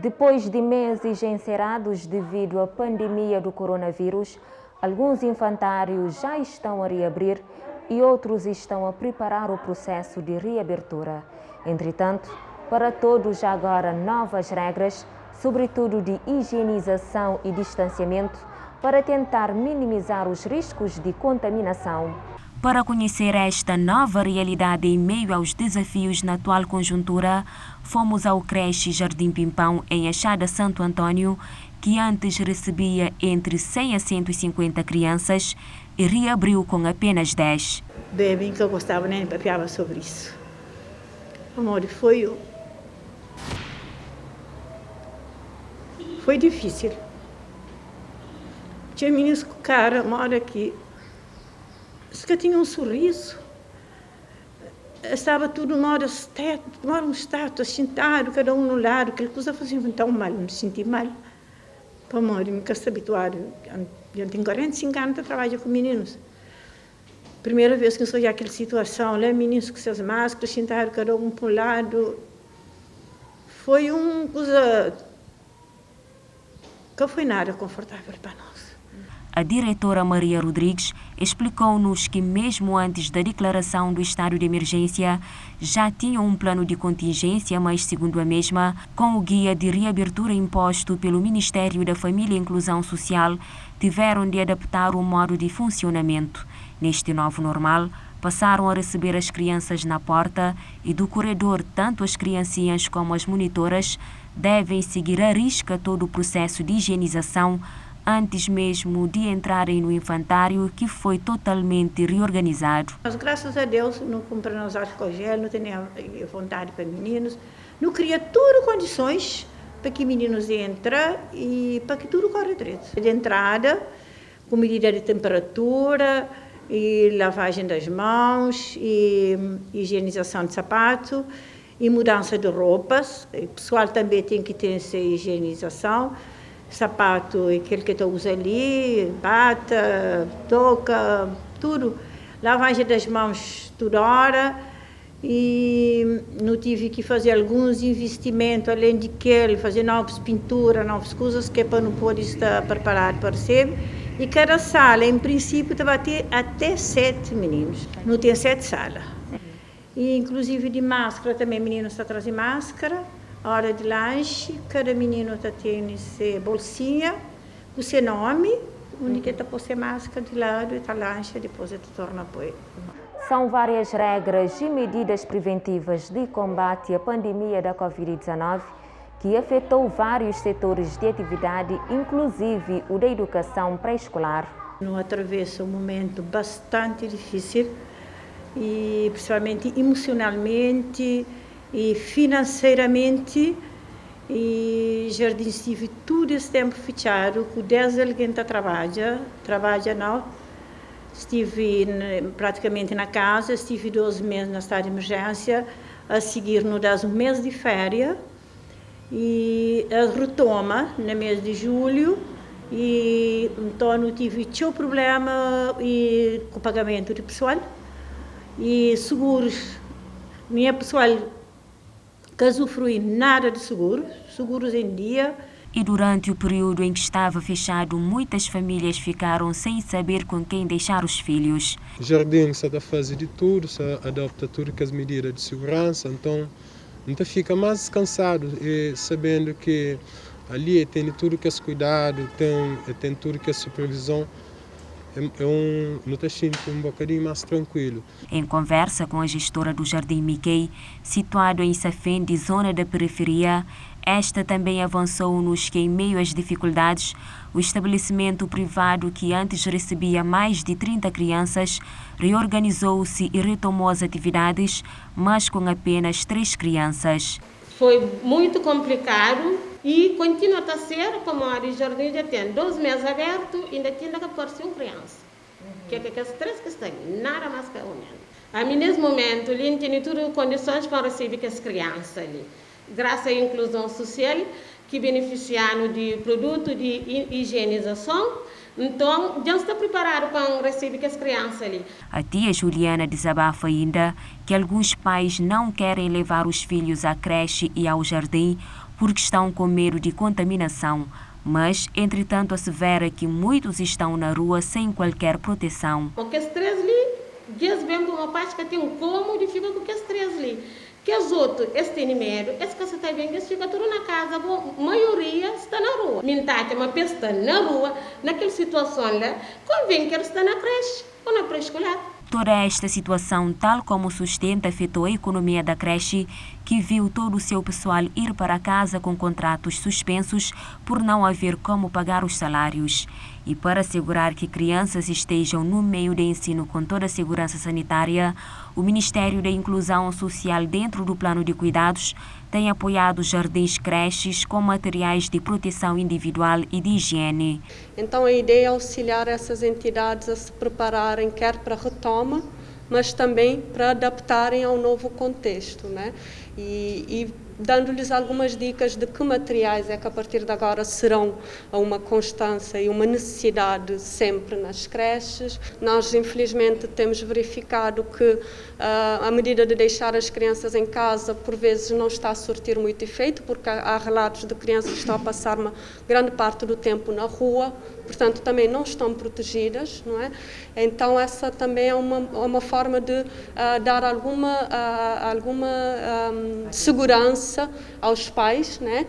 Depois de meses encerrados devido à pandemia do coronavírus, alguns infantários já estão a reabrir e outros estão a preparar o processo de reabertura. Entretanto, para todos há agora novas regras, sobretudo de higienização e distanciamento, para tentar minimizar os riscos de contaminação. Para conhecer esta nova realidade em meio aos desafios na atual conjuntura, fomos ao creche Jardim Pimpão, em Achada Santo Antônio, que antes recebia entre 100 a 150 crianças e reabriu com apenas 10. Bem que eu gostava, nem papiava sobre isso. Amor, foi difícil. Tinha meninos com cara, mora aqui. Que tinha um sorriso, estava tudo numa um status, sentado, cada um no lado, aquela coisa fazia tão mal, me senti mal. Para amor, me quero habituar. Eu tenho 45 anos de trabalho com meninos. Primeira vez que eu sou aquela situação, lá meninos com suas máscaras, sentaram cada um para um lado. Foi uma coisa que não foi nada confortável para nós. A diretora Maria Rodrigues explicou-nos que mesmo antes da declaração do estado de emergência já tinham um plano de contingência, mas segundo a mesma, com o guia de reabertura imposto pelo Ministério da Família e Inclusão Social, tiveram de adaptar o modo de funcionamento. Neste novo normal, passaram a receber as crianças na porta e do corredor, tanto as criancinhas como as monitoras devem seguir à risca todo o processo de higienização antes mesmo de entrarem no infantário, que foi totalmente reorganizado. Mas graças a Deus não compramos álcool gel, não tinha vontade para meninos, não cria tudo condições para que meninos entrem e para que tudo corra direito. De entrada, com medida de temperatura, e lavagem das mãos, e higienização de sapato, e mudança de roupas. O pessoal também tem que ter essa higienização. Sapato, aquele que tu usa ali, bata, touca, tudo. Lavagem das mãos toda hora. E não tive que fazer alguns investimentos, além de que fazer novas pinturas, novas coisas, que é para não poder estar preparado para receber. E cada sala, em princípio, vai ter até 7 meninos. Não tem 7 salas. E, inclusive, de máscara também, meninos estão trazendo máscara. A hora de lanche, cada menino está tendo essa bolsinha, o seu nome, onde está pôr a máscara de lado, está lanche, depois está torna a pôr. São várias regras e medidas preventivas de combate à pandemia da Covid-19 que afetou vários setores de atividade, inclusive o da educação pré-escolar. Nós atravessa um momento bastante difícil, e principalmente emocionalmente, e financeiramente, e Jardim estive todo esse tempo fechado, com 10 alguém que trabalha não. Estive praticamente na casa, estive 12 meses na estado de emergência, a seguir nos dá um mês de férias, e a retoma no mês de julho, e então não tive nenhum problema com o pagamento de pessoal, e seguros, minha pessoal que usufrui nada de seguros em dia. E durante o período em que estava fechado, muitas famílias ficaram sem saber com quem deixar os filhos. O jardim está a fazer de tudo, está adapta tudo com as medidas de segurança, então não fica mais descansado, sabendo que ali tem tudo que é cuidado, tem tudo que é supervisão. Não está sentindo um bocadinho mais tranquilo. Em conversa com a gestora do Jardim Mickey, situado em Safende, zona da periferia, esta também avançou-nos que, em meio às dificuldades, o estabelecimento privado, que antes recebia mais de 30 crianças, reorganizou-se e retomou as atividades, mas com apenas 3 crianças. Foi muito complicado e continua a ser, como a Jardim já tem 12 meses aberto, ainda tinha que aparecer uma criança. Que as 3 que estão, nada mais que menos. A mim, nesse momento, ele tem todas as condições para receber as crianças ali. Graças à inclusão social, que beneficiaram de produto de higienização, então já está preparado para receber as crianças ali. A tia Juliana desabafa ainda que alguns pais não querem levar os filhos à creche e ao jardim porque estão com medo de contaminação, mas, entretanto, assevera que muitos estão na rua sem qualquer proteção. Porque os três ali, eles vêm para uma parte que tem um cômodo e fica com os três ali. Que os outros, eles têm medo, eles que está bem, eles ficam tudo na casa, a maioria está na rua. Mentate, uma pessoa está na rua, naquela situação lá, convém que eles estão na creche ou na pré-escolar. Toda esta situação, tal como sustenta, afetou a economia da creche, que viu todo o seu pessoal ir para casa com contratos suspensos por não haver como pagar os salários. E para assegurar que crianças estejam no meio de ensino com toda a segurança sanitária, o Ministério da Inclusão Social, dentro do plano de cuidados, tem apoiado jardins creches com materiais de proteção individual e de higiene. Então a ideia é auxiliar essas entidades a se prepararem quer para a retoma, mas também para adaptarem ao novo contexto, né? E dando-lhes algumas dicas de que materiais é que a partir de agora serão uma constância e uma necessidade sempre nas creches. Nós, infelizmente, temos verificado que a medida de deixar as crianças em casa, por vezes, não está a surtir muito efeito, porque há relatos de crianças que estão a passar uma grande parte do tempo na rua, portanto, também não estão protegidas, não é? Então, essa também é uma forma de dar alguma segurança aos pais, né?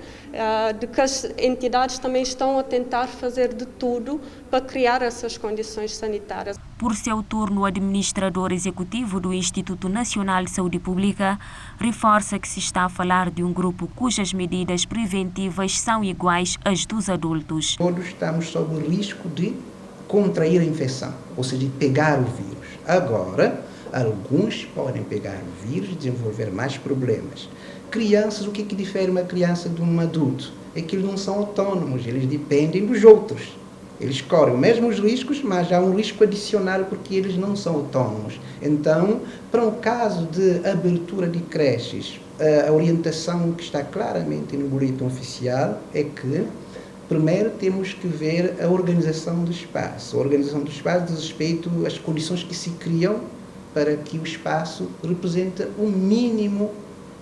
De que as entidades também estão a tentar fazer de tudo para criar essas condições sanitárias. Por seu turno, o administrador executivo do Instituto Nacional de Saúde Pública reforça que se está a falar de um grupo cujas medidas preventivas são iguais às dos adultos. Todos estamos sob o risco de contrair a infecção, ou seja, de pegar o vírus. Agora, alguns podem pegar o vírus e desenvolver mais problemas. Crianças, o que difere uma criança de um adulto? É que eles não são autônomos, eles dependem dos outros. Eles correm os mesmos riscos, mas há um risco adicional porque eles não são autônomos. Então, para um caso de abertura de creches, a orientação que está claramente no boletim oficial é que, primeiro, temos que ver a organização do espaço. A organização do espaço diz respeito às condições que se criam para que o espaço represente o mínimo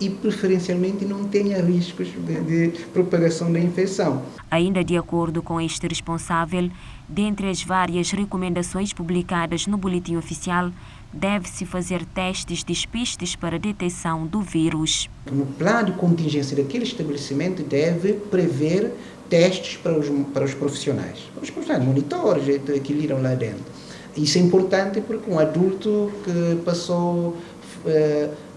e, preferencialmente, não tenha riscos de propagação da infecção. Ainda de acordo com este responsável, dentre as várias recomendações publicadas no boletim oficial, deve-se fazer testes de pistas para detecção do vírus. No plano de contingência daquele estabelecimento deve prever testes para os profissionais. Os profissionais, monitores que lidam lá dentro. Isso é importante porque um adulto que passou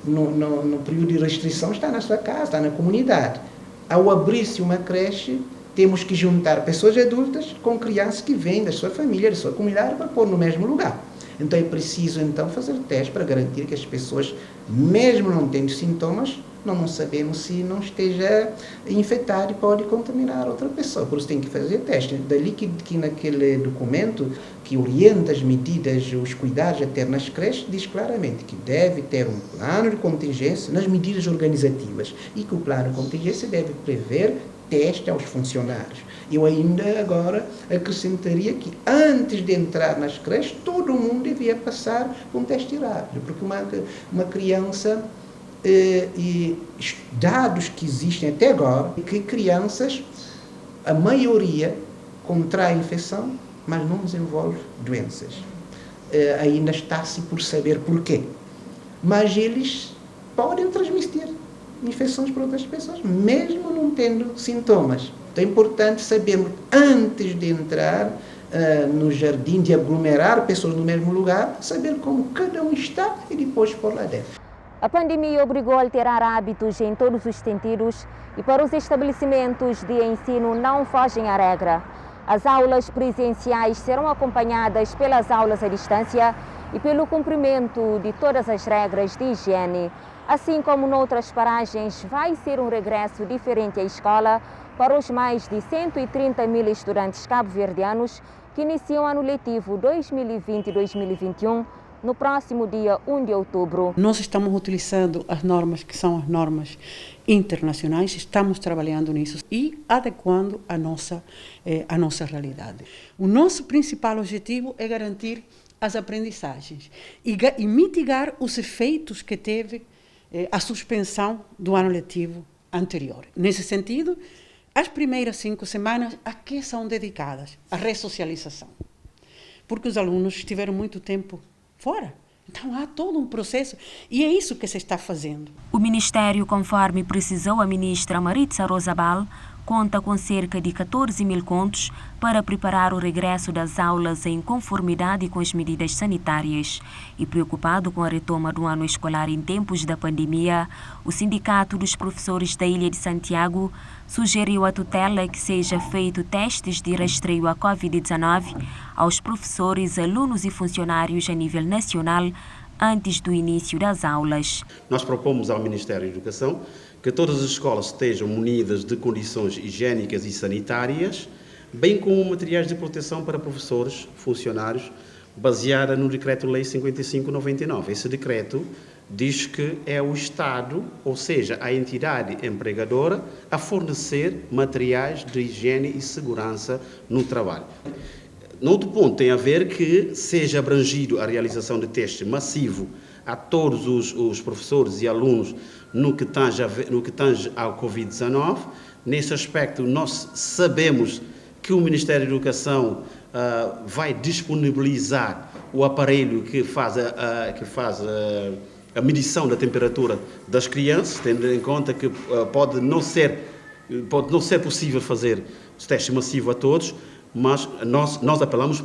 no período de restrição está na sua casa, está na comunidade. Ao abrir-se uma creche, temos que juntar pessoas adultas com crianças que vêm da sua família, da sua comunidade, para pôr no mesmo lugar. Então é preciso fazer testes para garantir que as pessoas, mesmo não tendo sintomas, não sabemos se não esteja infectado e pode contaminar outra pessoa. Por isso tem que fazer teste. Dali que naquele documento que orienta as medidas, os cuidados a ter nas creches, diz claramente que deve ter um plano de contingência nas medidas organizativas e que o plano de contingência deve prever teste aos funcionários. Eu ainda agora acrescentaria que antes de entrar nas creches, todo mundo devia passar por um teste rápido, porque uma criança, e dados que existem até agora, que crianças, a maioria contrai infecção, mas não desenvolve doenças. Ainda está-se por saber porquê. Mas eles podem transmitir infecções para outras pessoas, mesmo não tendo sintomas. Então é importante sabermos, antes de entrar no jardim, de aglomerar pessoas no mesmo lugar, saber como cada um está e depois pôr lá dentro. A pandemia obrigou a alterar hábitos em todos os sentidos e para os estabelecimentos de ensino não fogem à regra. As aulas presenciais serão acompanhadas pelas aulas à distância e pelo cumprimento de todas as regras de higiene. Assim como noutras paragens, vai ser um regresso diferente à escola para os mais de 130 mil estudantes cabo-verdianos que iniciam o ano letivo 2020-2021 no próximo dia 1 de outubro. Nós estamos utilizando as normas que são as normas internacionais, estamos trabalhando nisso e adequando a nossa realidade. O nosso principal objetivo é garantir as aprendizagens e mitigar os efeitos que teve a suspensão do ano letivo anterior. Nesse sentido, as primeiras 5 semanas, a que são dedicadas? À ressocialização. Porque os alunos estiveram muito tempo fora. Então, há todo um processo e é isso que se está fazendo. O Ministério, conforme precisou a ministra Maritza Rosabal, conta com cerca de 14 mil contos para preparar o regresso das aulas em conformidade com as medidas sanitárias. E preocupado com a retoma do ano escolar em tempos da pandemia, o Sindicato dos Professores da Ilha de Santiago sugeriu à tutela que seja feito testes de rastreio à Covid-19 aos professores, alunos e funcionários a nível nacional antes do início das aulas. Nós propomos ao Ministério da Educação que todas as escolas estejam munidas de condições higiênicas e sanitárias, bem como materiais de proteção para professores, funcionários, baseada no Decreto-Lei 55/99. Esse decreto diz que é o Estado, ou seja, a entidade empregadora, a fornecer materiais de higiene e segurança no trabalho. No outro ponto, tem a ver que seja abrangido a realização de teste massivo a todos os professores e alunos no que tange ao Covid-19. Nesse aspecto, nós sabemos que o Ministério da Educação vai disponibilizar o aparelho que faz a medição da temperatura das crianças, tendo em conta que pode não ser possível fazer o teste massivo a todos, mas nós apelamos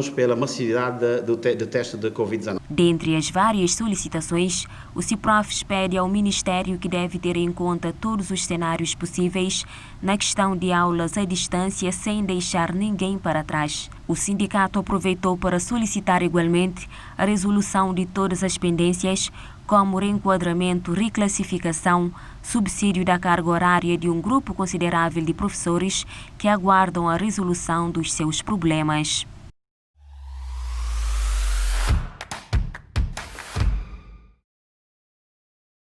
pela massividade do teste de Covid-19. Dentre as várias solicitações, o CIPROFES pede ao Ministério que deve ter em conta todos os cenários possíveis na questão de aulas à distância sem deixar ninguém para trás. O sindicato aproveitou para solicitar igualmente a resolução de todas as pendências, como reenquadramento, reclassificação, subsídio da carga horária de um grupo considerável de professores que aguardam a resolução dos seus problemas.